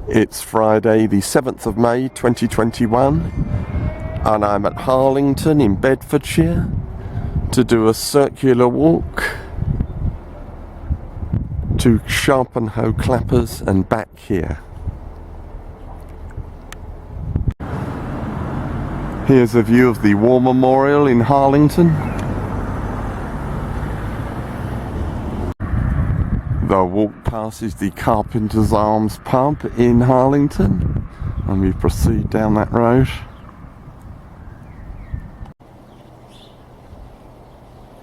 It's Friday the 7th of May 2021 and I'm at Harlington in Bedfordshire to do a circular walk to Sharpenhoe Clappers and back here. Here's a view of the War Memorial in Harlington. The walk passes the Carpenter's Arms pub in Harlington and we proceed down that road.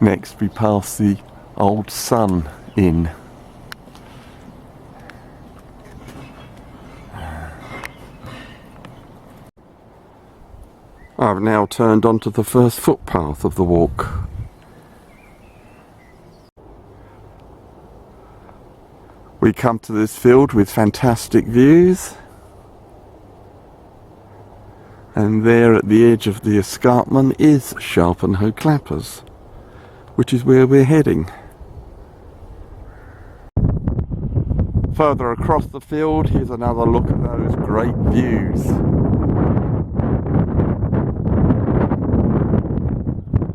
Next we pass the Old Sun Inn. I've now turned onto the first footpath of the walk. We come to this field with fantastic views, and there at the edge of the escarpment is Sharpenhoe Clappers, which is where we're heading. Further across the field, here's another look at those great views.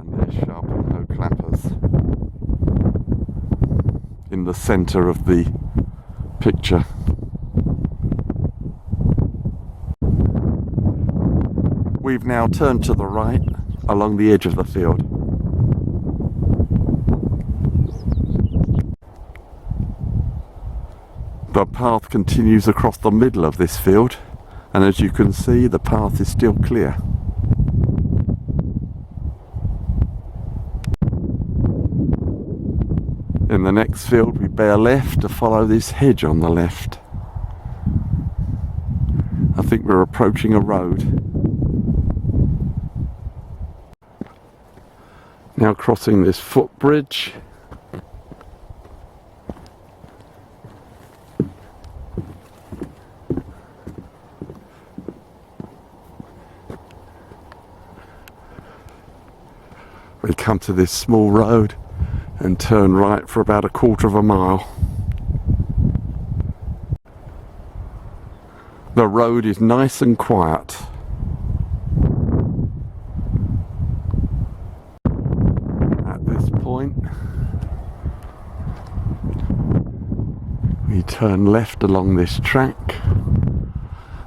And there's Sharpenhoe Clappers in the centre of the picture. We've now turned to the right along the edge of the field. The path continues across the middle of this field, and as you can see, the path is still clear. In the next field we bear left to follow this hedge on the left. I think we're approaching a road. Now crossing this footbridge. We come to this small road and turn right for about a quarter of a mile. The road is nice and quiet. At this point, we turn left along this track,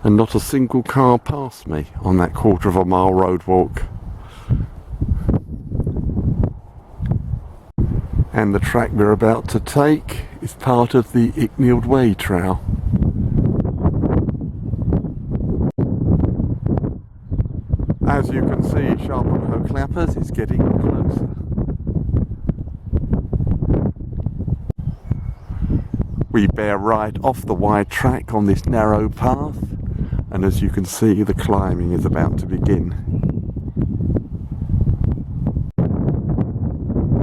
and not a single car passed me on that quarter of a mile road walk. And the track we're about to take is part of the Icknield Way Trail. As you can see, Sharpenhoe Clappers is getting closer. We bear right off the wide track on this narrow path, and as you can see, the climbing is about to begin.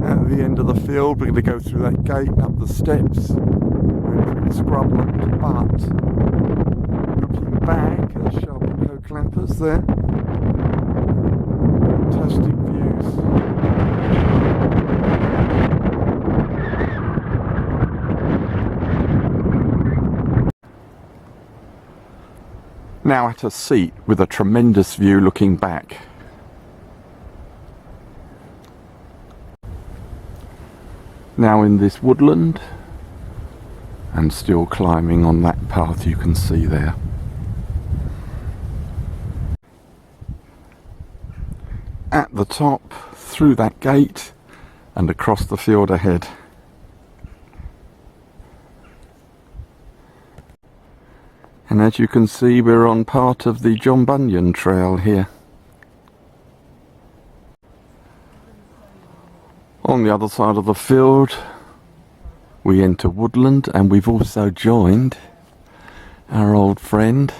At the end of the field, we're going to go through that gate and up the steps. We're pretty scrubland, but looking back at Sharpenhoe Clappers there, fantastic views. Now at a seat with a tremendous view looking back. Now in this woodland and still climbing on that path you can see there. At the top, through that gate and across the field ahead. And as you can see, we're on part of the John Bunyan Trail here. On the other side of the field we enter woodland, and we've also joined our old friend,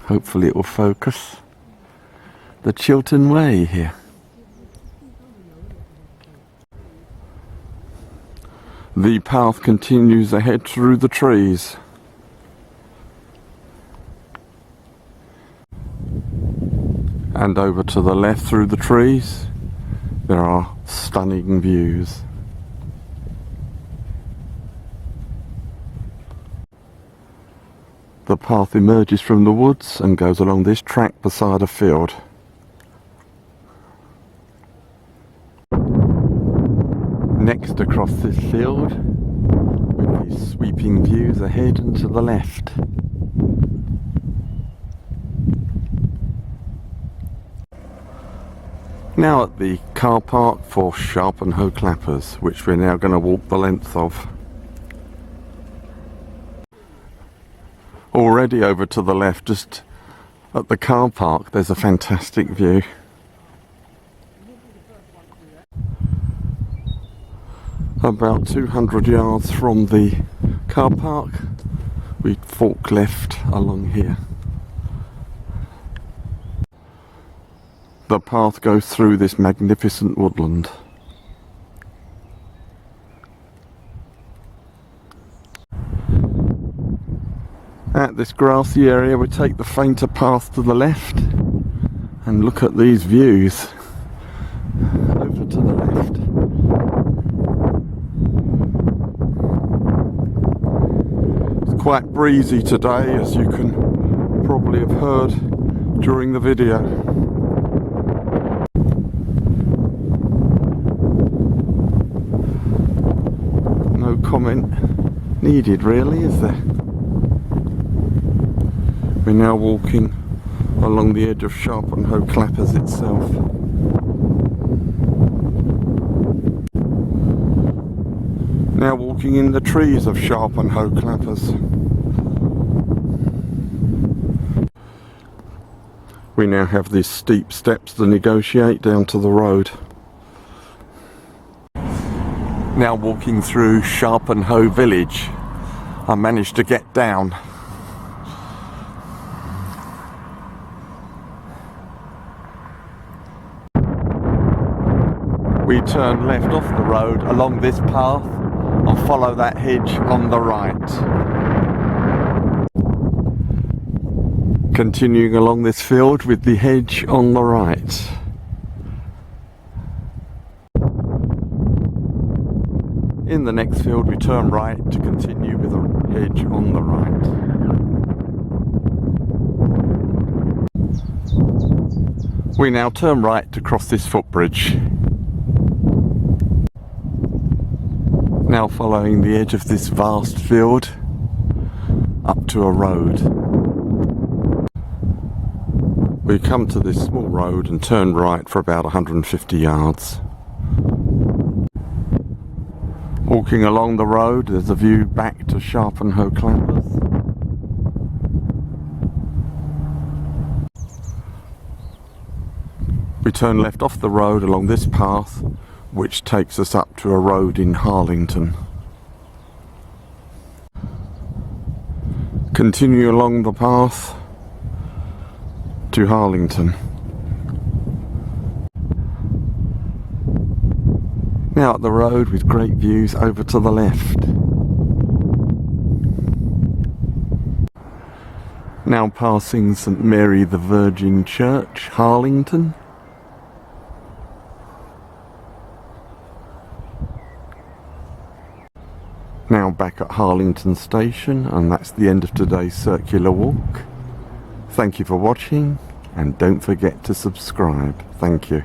hopefully it will focus, the Chiltern Way here. The path continues ahead through the trees. And over to the left through the trees there are stunning views. The path emerges from the woods and goes along this track beside a field. Next across this field, with these sweeping views ahead and to the left. Now at the car park for Sharpenhoe Clappers, which we're now going to walk the length of. Already over to the left, just at the car park, there's a fantastic view. About 200 yards from the car park, we fork left along here. The path goes through this magnificent woodland. At this grassy area we take the fainter path to the left and look at these views. Over to the left. It's quite breezy today, as you can probably have heard during the video. No comment needed really, is there? We're now walking along the edge of Sharpenhoe Clappers itself. Now walking in the trees of Sharpenhoe Clappers. We now have these steep steps to negotiate down to the road. Now walking through Sharpenhoe village. I managed to get down. We turn left off the road along this path and follow that hedge on the right. Continuing along this field with the hedge on the right. In the next field we turn right to continue with the hedge on the right. We now turn right to cross this footbridge. Now following the edge of this vast field up to a road. We come to this small road and turn right for about 150 yards. Walking along the road, there's a view back to Sharpenhoe Clappers. We turn left off the road along this path, which takes us up to a road in Harlington. Continue along the path to Harlington. Now at the road with great views over to the left. Now passing St Mary the Virgin Church, Harlington. Now back at Harlington Station, and that's the end of today's circular walk. Thank you for watching, and don't forget to subscribe. Thank you.